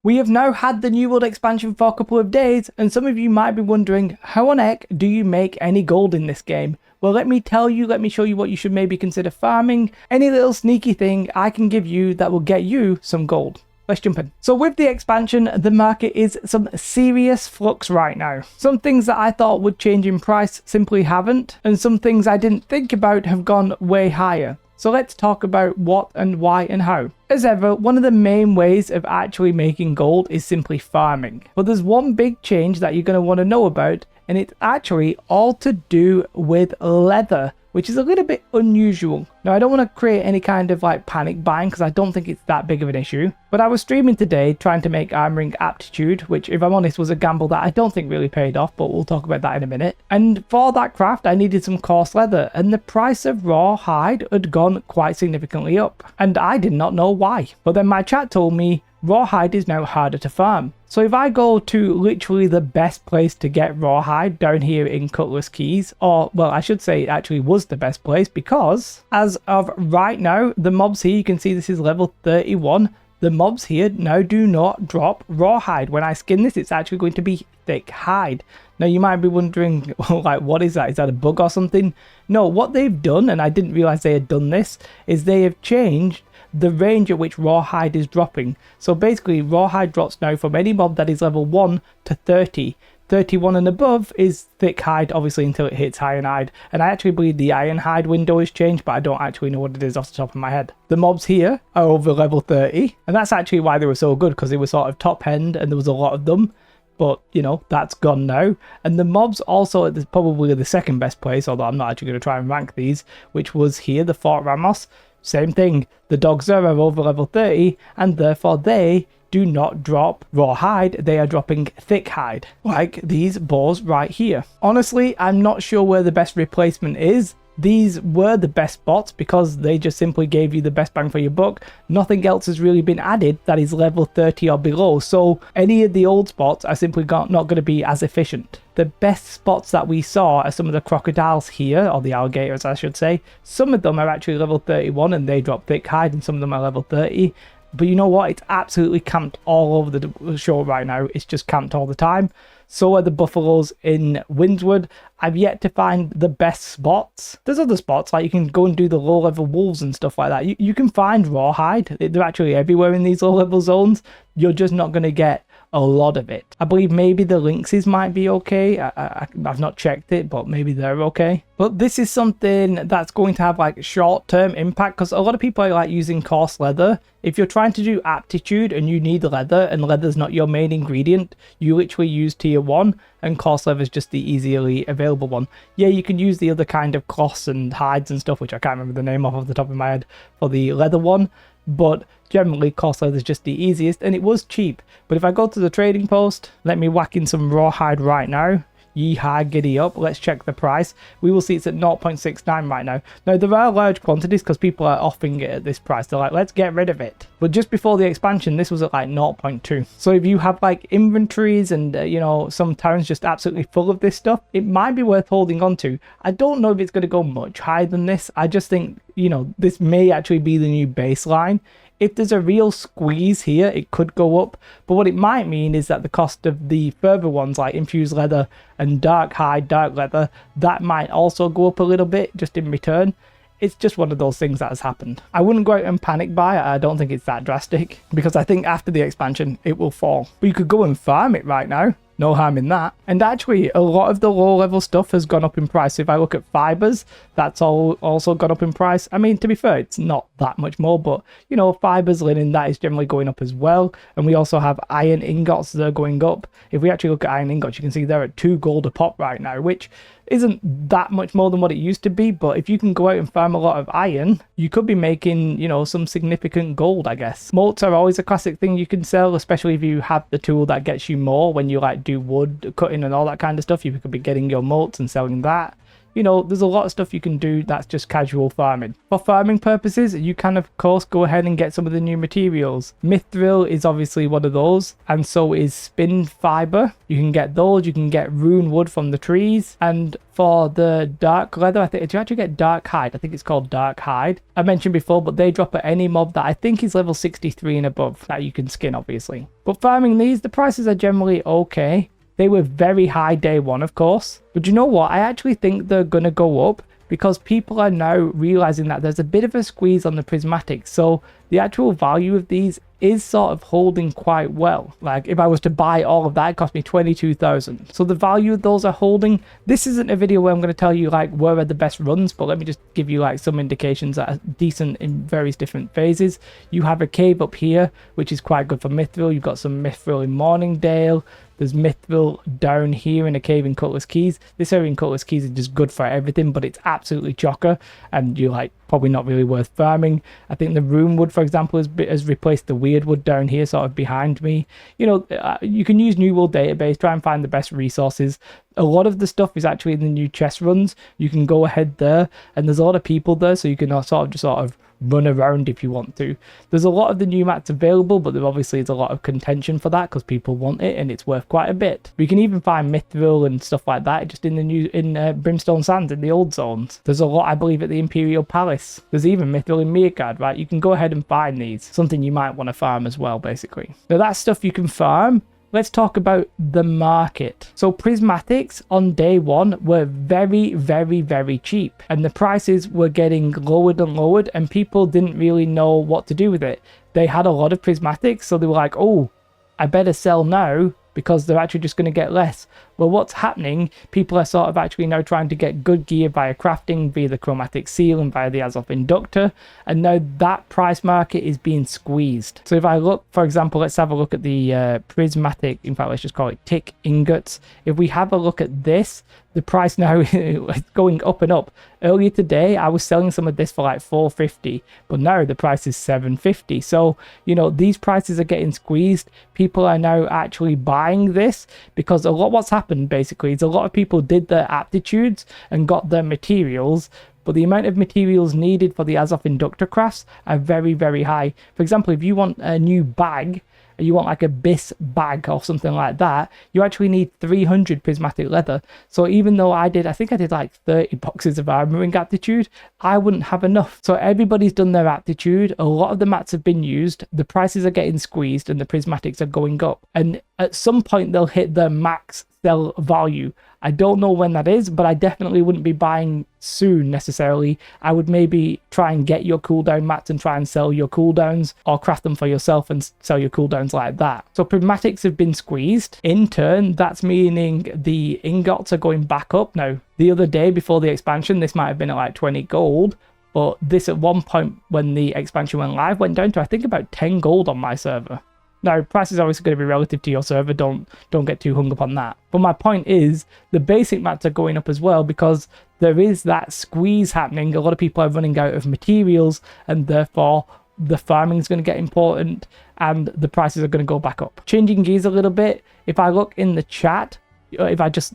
We have now had the New World expansion for a couple of days, and some of you might be wondering, how on heck do you make any gold in this game? Well, let me tell you, let me show you what you should maybe consider farming, any little sneaky thing I can give you that will get you some gold. Let's jump in. So with the expansion, the market is some serious flux right now. Some things that I thought would change in price simply haven't, and some things I didn't think about have gone way higher. So let's talk about what and why and how. As ever, one of the main ways of actually making gold is simply farming. But there's one big change that you're going to want to know about, and it's actually all to do with leather, which is a little bit unusual. Now, I don't want to create any kind of like panic buying because I don't think it's that big of an issue. But I was streaming today trying to make armoring aptitude, which if I'm honest was a gamble that I don't think really paid off, but we'll talk about that in a minute. And for that craft, I needed some coarse leather, and the price of raw hide had gone quite significantly up. And I did not know why. But then my chat told me rawhide is now harder to farm. So if I go to literally the best place to get rawhide down here in Cutlass Keys, or well, I should say it actually was the best place, because as of right now, the mobs here, you can see this is level 31. The mobs here now do not drop rawhide. When I skin this, it's actually going to be thick hide. Now you might be wondering, like, what is that? Is that a bug or something? No, what they've done, and I didn't realize they had done this, is they have changed the range at which rawhide is dropping. So basically rawhide drops now from any mob that is level 1 to 30. 31 and above is thick hide, obviously, until it hits iron hide. And I actually believe the iron hide window has changed, but I don't actually know what it is off the top of my head. The mobs here are over level 30, and that's actually why they were so good, because they were sort of top end and there was a lot of them. But, you know, that's gone now. And the mobs also at probably the second best place, although I'm not actually going to try and rank these, which was here, the Fort Ramos. Same thing, the dogs there are over level 30, and therefore they do not drop raw hide, they are dropping thick hide, like these boars right here. Honestly, I'm not sure where the best replacement is. These were the best spots because they just simply gave you the best bang for your buck. Nothing else has really been added that is level 30 or below, so any of the old spots are simply not going to be as efficient. The best spots that we saw are some of the crocodiles here, or the alligators I should say. Some of them are actually level 31 and they drop thick hide, and some of them are level 30. But you know what? It's absolutely camped all over the show right now. It's just camped all the time. So are the buffaloes in Windswood. I've yet to find the best spots. There's other spots, like you can go and do the low level wolves and stuff like that. You can find rawhide. They're actually everywhere in these low level zones. You're just not going to get a lot of it. I believe maybe the lynxes might be okay. I've not checked it, but maybe they're okay. But this is something that's going to have like short-term impact, because a lot of people are like using coarse leather. If you're trying to do aptitude and you need leather and leather's not your main ingredient, you literally use tier 1 and coarse leather is just the easily available one. Yeah, you can use the other kind of cloths and hides and stuff, which I can't remember the name off the top of my head, for the leather one, but generally coarse leather is just the easiest, and it was cheap. But if I go to the trading post, let me whack in some rawhide right now. Yeehaw, giddy up. Let's check the price. We will see it's at 0.69 right now. Now, there are large quantities because people are offering it at this price. They're like, let's get rid of it. But just before the expansion, this was at like 0.2. So if you have like inventories and, you know, some towns just absolutely full of this stuff, it might be worth holding on to. I don't know if it's going to go much higher than this. I just think, you know, this may actually be the new baseline. If there's a real squeeze here, it could go up, but what it might mean is that the cost of the further ones like infused leather and dark hide, dark leather, that might also go up a little bit just in return. It's just one of those things that has happened. I wouldn't go out and panic buy. I don't think it's that drastic, because I think after the expansion it will fall. But you could go and farm it right now. No harm in that. And actually, a lot of the low level stuff has gone up in price. So if I look at fibers, that's also gone up in price. I mean, to be fair, it's not that much more, but you know, fibers, linen, that is generally going up as well. And we also have iron ingots that are going up. If we actually look at iron ingots, you can see they're at 2 gold a pop right now, which isn't that much more than what it used to be. But if you can go out and farm a lot of iron, you could be making, you know, some significant gold, I guess. Moats are always a classic thing you can sell, especially if you have the tool that gets you more when you like do wood cutting and all that kind of stuff. You could be getting your moats and selling that. you know, there's a lot of stuff you can do that's just casual farming. For farming purposes, you can of course go ahead and get some of the new materials. Mithril is obviously one of those, and so is spin fiber. You can get those, you can get rune wood from the trees, and for the dark leather, I think, did you actually get dark hide? I think it's called dark hide. I mentioned before, but they drop at any mob that I think is level 63 and above that you can skin, obviously. But farming these, the prices are generally okay. They were very high day one, of course. But you know what? I actually think they're going to go up because people are now realizing that there's a bit of a squeeze on the prismatic. So the actual value of these is sort of holding quite well. Like if I was to buy all of that, it cost me 22,000. So the value of those are holding. This isn't a video where I'm going to tell you like where are the best runs, but let me just give you like some indications that are decent in various different phases. You have a cave up here, which is quite good for mithril. You've got some mithril in Morningdale. There's mithril down here in a cave in Cutlass Keys. This area in Cutlass Keys is just good for everything, but it's absolutely chocker, and you're like probably not really worth farming. I think the rune wood, for example, has replaced the weird wood down here sort of behind me. You know, you can use New World Database, try and find the best resources. A lot of the stuff is actually in the new chest runs. You can go ahead there, and there's a lot of people there, so you can sort of run around if you want to. There's a lot of the new mats available, but there obviously is a lot of contention for that because people want it and it's worth quite a bit. We can even find mithril and stuff like that just in the new Brimstone Sands in the old zones. There's a lot, I believe, at the Imperial Palace. There's even mithril in Mirkard, right? You can go ahead and find these. Something you might want to farm as well, basically. Now that's stuff you can farm. Let's talk about the market. So prismatics on day one were very, very, very cheap, and the prices were getting lowered and lowered, and people didn't really know what to do with it. They had a lot of prismatics, so they were like, oh, I better sell now because they're actually just going to get less. Well, what's happening? People are sort of actually now trying to get good gear via crafting, via the chromatic seal and via the Azoth inductor, and now that price market is being squeezed. So if I look, for example, let's have a look at the prismatic, in fact let's just call it tick ingots. If we have a look at this, the price now is going up and up. Earlier today I was selling some of this for like 450, but now the price is 750. So you know, these prices are getting squeezed. People are now actually buying this because a lot, what's happened basically is a lot of people did their aptitudes and got their materials, but the amount of materials needed for the Azoth inductor crafts are very, very high. For example, if you want a new bag, you want like a bis bag or something like that, you actually need 300 prismatic leather. So even though I think I did like 30 boxes of armoring aptitude, I wouldn't have enough. So everybody's done their aptitude, a lot of the mats have been used, the prices are getting squeezed and the prismatics are going up, and at some point they'll hit their max sell value. I don't know when that is, but I definitely wouldn't be buying soon necessarily. I would maybe try and get your cooldown mats and try and sell your cooldowns, or craft them for yourself and sell your cooldowns like that. So prismatics have been squeezed. In turn, that's meaning the ingots are going back up. Now, the other day before the expansion, this might have been at like 20 gold, but this at one point when the expansion went live went down to I think about 10 gold on my server. Now, price is obviously going to be relative to your server, don't get too hung up on that. But my point is, the basic mats are going up as well because there is that squeeze happening. A lot of people are running out of materials, and therefore the farming is going to get important and the prices are going to go back up. Changing gears a little bit, if I look in the chat, if I just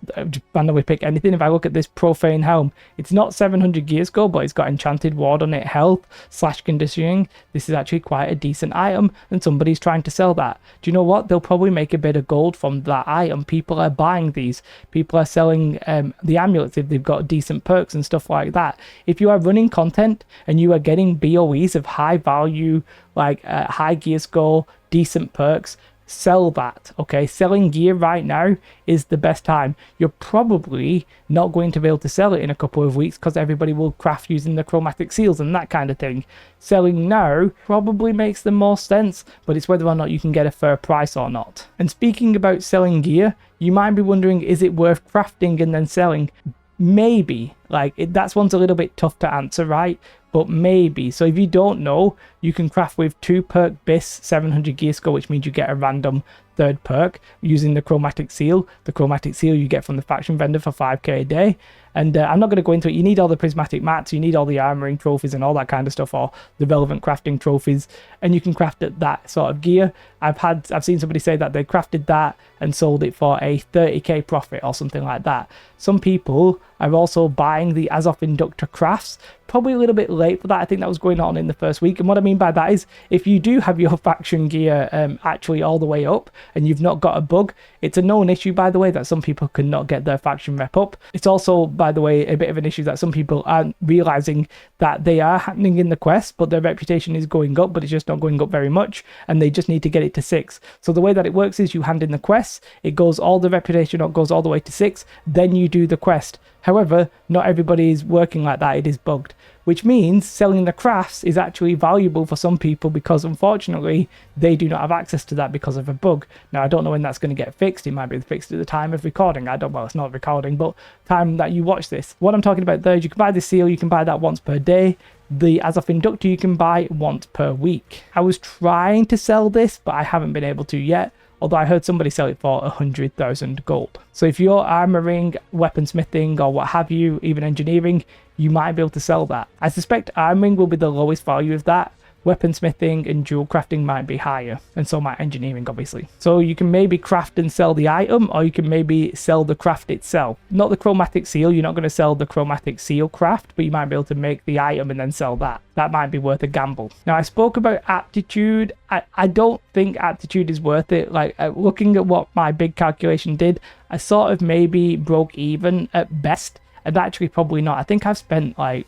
randomly pick anything, if I look at this profane helm, it's not 700 gear score, but it's got enchanted ward on it, health / conditioning. This is actually quite a decent item, and somebody's trying to sell that. Do you know what? They'll probably make a bit of gold from that item. People are buying these. People are selling the amulets if they've got decent perks and stuff like that. If you are running content and you are getting BOEs of high value, like high gear score, decent perks, sell that. Okay, selling gear right now is the best time. You're probably not going to be able to sell it in a couple of weeks because everybody will craft using the chromatic seals and that kind of thing. Selling now probably makes the most sense, but it's whether or not you can get a fair price or not. And speaking about selling gear, you might be wondering, is it worth crafting and then selling? Maybe. Like that's one's a little bit tough to answer, right? But maybe. So if you don't know, you can craft with 2 perk bis 700 gear score, which means you get a random third perk using the chromatic seal. The chromatic seal you get from the faction vendor for 5k a day. And I'm not going to go into it. You need all the prismatic mats, you need all the armoring trophies and all that kind of stuff, or the relevant crafting trophies, and you can craft it that sort of gear. I've seen somebody say that they crafted that and sold it for a 30k profit or something like that. Some people are also buying the Azoth Inductor crafts. Probably a little bit late for that. I think that was going on in the first week. And what I mean by that is, if you do have your faction gear actually all the way up and you've not got a bug, it's a known issue, by the way, that some people cannot get their faction rep up. It's also, by the way, a bit of an issue that some people aren't realizing that they are happening in the quest, but their reputation is going up, but it's just not going up very much, and they just need to get it to 6. So the way that it works is you hand in the quest, it goes all the reputation up, goes all the way to 6, then you do the quest. However, not everybody is working like that. It is bugged, which means selling the crafts is actually valuable for some people because unfortunately they do not have access to that because of a bug. Now, I don't know when that's going to get fixed. It might be fixed at the time of recording. Well, it's not recording, but time that you watch this. What I'm talking about there is you can buy the seal, you can buy that once per day. The Azoth Inductor you can buy once per week. I was trying to sell this, but I haven't been able to yet. Although I heard somebody sell it for 100,000 gold. So if you're armoring, weaponsmithing, or what have you, even engineering, you might be able to sell that. I suspect armoring will be the lowest value of that. Weaponsmithing and jewel crafting might be higher, and so might engineering, obviously. So you can maybe craft and sell the item, or you can maybe sell the craft itself. Not the chromatic seal, you're not going to sell the chromatic seal craft, but you might be able to make the item and then sell that. That might be worth a gamble. Now, I spoke about aptitude. I don't think aptitude is worth it. Like, looking at what my big calculation did, I sort of maybe broke even at best. And actually probably not. I think I've spent like,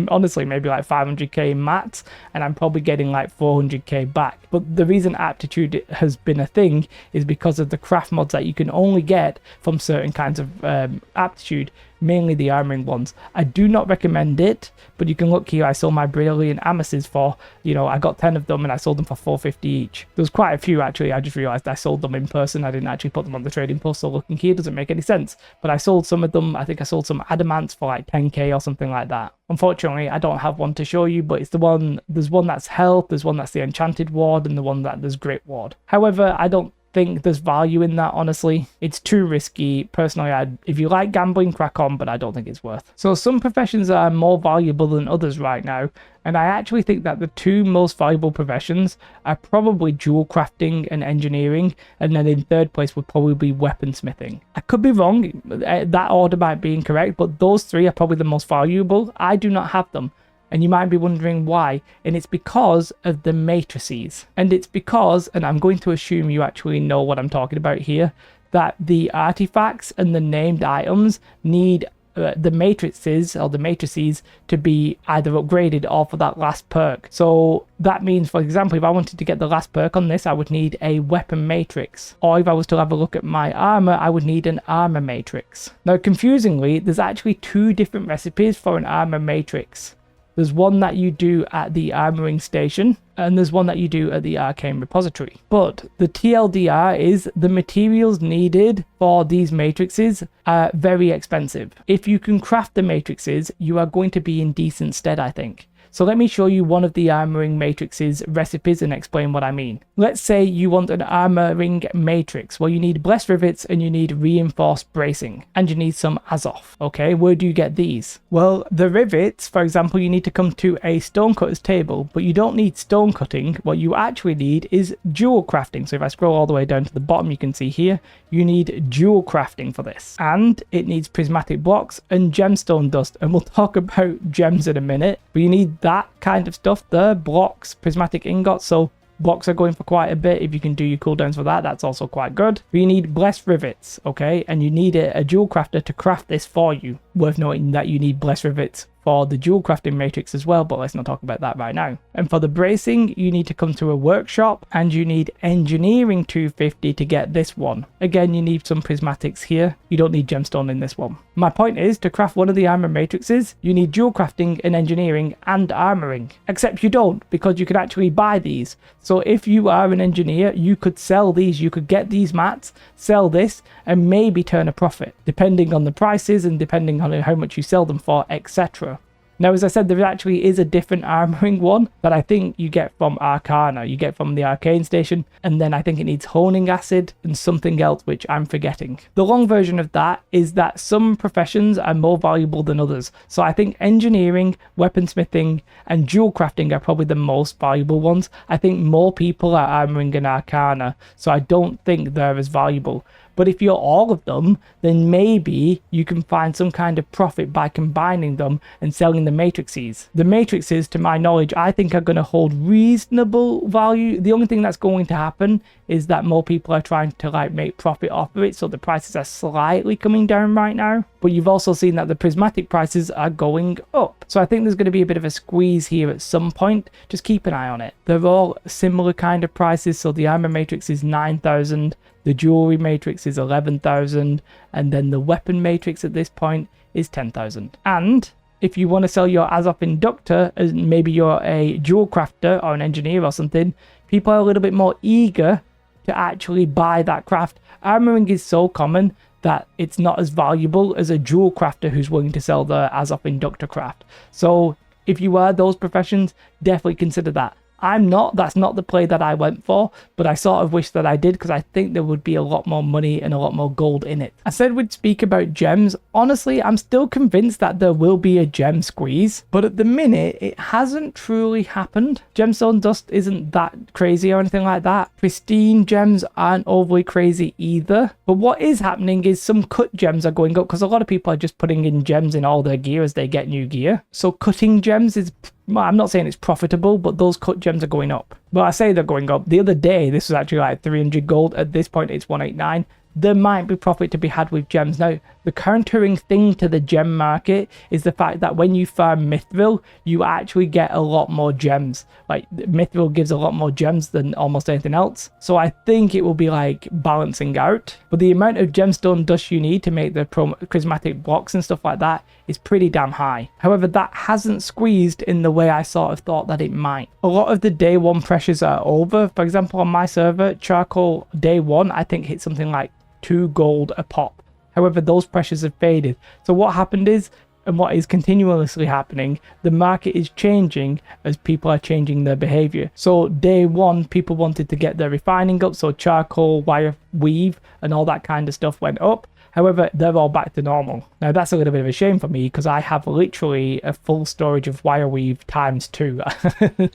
honestly, maybe like 500k in mats, and I'm probably getting like 400k back. But the reason aptitude has been a thing is because of the craft mods that you can only get from certain kinds of aptitude, mainly the armoring ones. I do not recommend it, but you can look here. I sold my brilliant amethysts for, I got 10 of them and I sold them for 450 each. There was quite a few actually. I just realized I sold them in person. I didn't actually put them on the trading post, so looking here doesn't make any sense. But I sold some of them. I think I sold some adamants for like 10k or something like that. Unfortunately, I don't have one to show you, but it's the one, there's one that's health, there's one that's the enchanted ward, and the one that there's grit ward. However, I don't think there's value in that, honestly. It's too risky. Personally, if you like gambling, crack on, but I don't think it's worth. So some professions are more valuable than others right now, and I actually think that the two most valuable professions are probably jewel crafting and engineering, and then in third place would probably be weaponsmithing. I could be wrong, that order might be incorrect, but those three are probably the most valuable. I do not have them. And you might be wondering why, and it's because of the matrices. And it's because, and I'm going to assume you actually know what I'm talking about here, that the artifacts and the named items need the matrices or the matrices to be either upgraded or for that last perk. So that means, for example, if I wanted to get the last perk on this, I would need a weapon matrix. Or if I was to have a look at my armor, I would need an armor matrix. Now, confusingly, there's actually two different recipes for an armor matrix. There's one that you do at the armoring station, and there's one that you do at the arcane repository. But the TLDR is the materials needed for these matrices are very expensive. If you can craft the matrices, you are going to be in decent stead, I think. So let me show you one of the armoring matrices recipes and explain what I mean. Let's say you want an armoring matrix. Well, you need blessed rivets and you need reinforced bracing, and you need some Azoth. Okay, where do you get these? Well, the rivets, for example, you need to come to a stonecutter's table, but you don't need stone cutting. What you actually need is jewel crafting. So if I scroll all the way down to the bottom, you can see here, you need jewel crafting for this. And it needs prismatic blocks and gemstone dust. And we'll talk about gems in a minute, but you need that kind of stuff there, blocks, prismatic ingots. So blocks are going for quite a bit. If you can do your cooldowns for that, that's also quite good. But you need blessed rivets, okay? And you need a jewel crafter to craft this for you. Worth noting that you need blessed rivets for the jewel crafting matrix as well, but let's not talk about that right now. And for the bracing, you need to come to a workshop, and you need engineering 250 to get this one. Again, you need some prismatics here. You don't need gemstone in this one. My point is, to craft one of the armor matrices, you need jewel crafting and engineering and armoring. Except you don't, because you can actually buy these. So if you are an engineer, you could sell these, you could get these mats, sell this, and maybe turn a profit, depending on the prices and depending on how much you sell them for, etc. Now, as I said, there actually is a different armoring one that I think you get from Arcana. You get from the Arcane Station, and then I think it needs Honing Acid and something else, which I'm forgetting. The long version of that is that some professions are more valuable than others. So I think engineering, weaponsmithing, and jewel crafting are probably the most valuable ones. I think more people are armoring in Arcana, so I don't think they're as valuable. But if you're all of them, then maybe you can find some kind of profit by combining them and selling the matrices. The matrices, to my knowledge, I think are going to hold reasonable value. The only thing that's going to happen is that more people are trying to like make profit off of it, so the prices are slightly coming down right now. But you've also seen that the prismatic prices are going up. So I think there's going to be a bit of a squeeze here at some point. Just keep an eye on it. They're all similar kind of prices. So the armor matrix is 9,000. The jewelry matrix is 11,000, and then the weapon matrix at this point is 10,000. And if you want to sell your Azov Inductor, as maybe you're a jewel crafter or an engineer or something, people are a little bit more eager to actually buy that craft. Armoring is so common that it's not as valuable as a jewel crafter who's willing to sell the Azov Inductor craft. So if you are those professions, definitely consider that. I'm not, that's not the play that I went for, but I sort of wish that I did because I think there would be a lot more money and a lot more gold in it. I said we'd speak about gems. Honestly, I'm still convinced that there will be a gem squeeze, but at the minute, it hasn't truly happened. Gemstone dust isn't that crazy or anything like that. Pristine gems aren't overly crazy either, but what is happening is some cut gems are going up because a lot of people are just putting in gems in all their gear as they get new gear. So cutting gems is, well, I'm not saying it's profitable, but those cut gems are going up. Well, I say they're going up. The other day, this was actually like 300 gold. At this point, it's 189. There might be profit to be had with gems. Now, the countering thing to the gem market is the fact that when you farm Mithril, you actually get a lot more gems. Like, Mithril gives a lot more gems than almost anything else. So I think it will be like balancing out. But the amount of gemstone dust you need to make the prismatic blocks and stuff like that is pretty damn high. However, that hasn't squeezed in the way I sort of thought that it might. A lot of the day one pressures are over. For example, on my server, charcoal day one, I think hit something like 2 gold a pop. However, those pressures have faded. So what happened is, and what is continuously happening, the market is changing as people are changing their behavior. So day one, people wanted to get their refining up, so charcoal, wire weave, and all that kind of stuff went up. However, they're all back to normal. Now, that's a little bit of a shame for me because I have literally a full storage of wire weave times 2.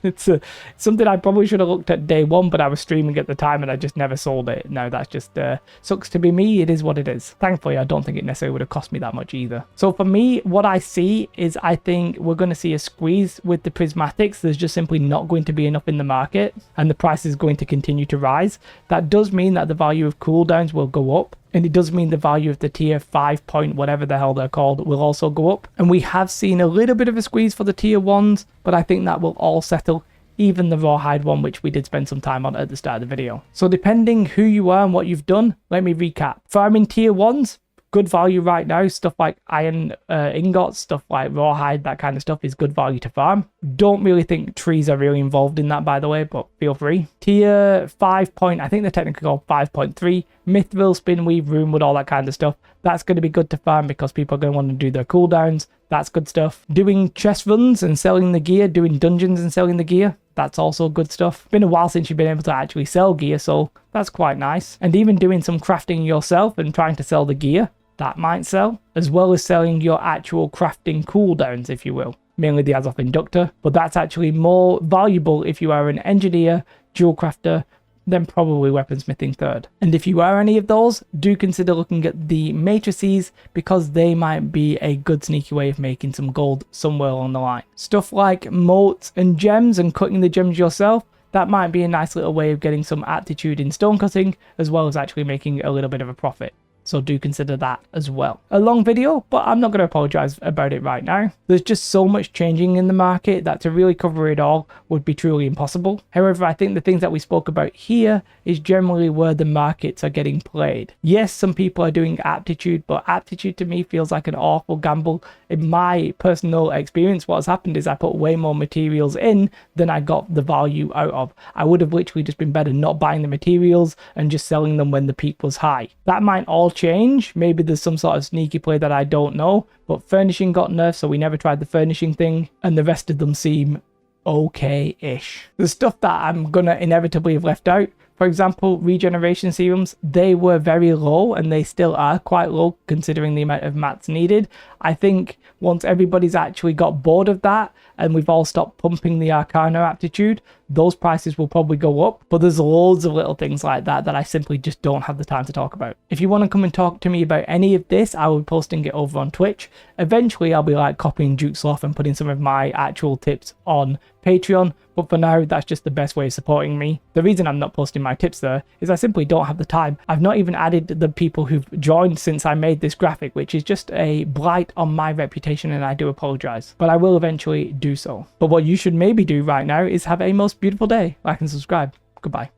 It's something I probably should have looked at day one, but I was streaming at the time and I just never sold it. Now, that's just sucks to be me. It is what it is. Thankfully, I don't think it necessarily would have cost me that much either. So for me, what I see is I think we're going to see a squeeze with the prismatics. There's just simply not going to be enough in the market and the price is going to continue to rise. That does mean that the value of cooldowns will go up. And it does mean the value of the tier 5 point, whatever the hell they're called, will also go up. And we have seen a little bit of a squeeze for the tier 1s, but I think that will all settle, even the rawhide one, which we did spend some time on at the start of the video. So depending who you are and what you've done, let me recap. Farming tier 1s, good value right now. Stuff like iron ingots, stuff like rawhide, that kind of stuff is good value to farm. Don't really think trees are really involved in that, by the way, but feel free. Tier 5 point, I think they're technically called 5.3. Mithril, spinweave, runewood, all that kind of stuff. That's going to be good to farm because people are going to want to do their cooldowns. That's good stuff. Doing chest runs and selling the gear, doing dungeons and selling the gear. That's also good stuff. Been a while since you've been able to actually sell gear, so that's quite nice. And even doing some crafting yourself and trying to sell the gear, that might sell, as well as selling your actual crafting cooldowns, if you will. Mainly the Azov Inductor, but that's actually more valuable if you are an engineer, jewel crafter, then probably weaponsmithing third. And if you are any of those, do consider looking at the matrices because they might be a good sneaky way of making some gold somewhere along the line. Stuff like motes and gems and cutting the gems yourself, that might be a nice little way of getting some aptitude in stone cutting, as well as actually making a little bit of a profit. So do consider that as well. A long video, but I'm not going to apologize about it right now. There's just so much changing in the market that to really cover it all would be truly impossible. However, I think the things that we spoke about here is generally where the markets are getting played. Yes, some people are doing aptitude, but aptitude to me feels like an awful gamble. In my personal experience, what has happened is I put way more materials in than I got the value out of. I would have literally just been better not buying the materials and just selling them when the peak was high. That might all change. Maybe there's some sort of sneaky play that I don't know, but furnishing got nerfed, so we never tried the furnishing thing, and the rest of them seem okay-ish. The stuff that I'm gonna inevitably have left out, for example, regeneration serums, they were very low and they still are quite low considering the amount of mats needed. I think once everybody's actually got bored of that and we've all stopped pumping the Arcana aptitude, those prices will probably go up. But there's loads of little things like that that I simply just don't have the time to talk about. If you want to come and talk to me about any of this, I will be posting it over on Twitch. Eventually I'll be like copying Duke's Loft and putting some of my actual tips on Patreon, but for now that's just the best way of supporting me. The reason I'm not posting my tips there is I simply don't have the time. I've not even added the people who've joined since I made this graphic, which is just a blight on my reputation, and I do apologize, but I will eventually do so. But what you should maybe do right now is have a most beautiful day. Like and subscribe. Goodbye.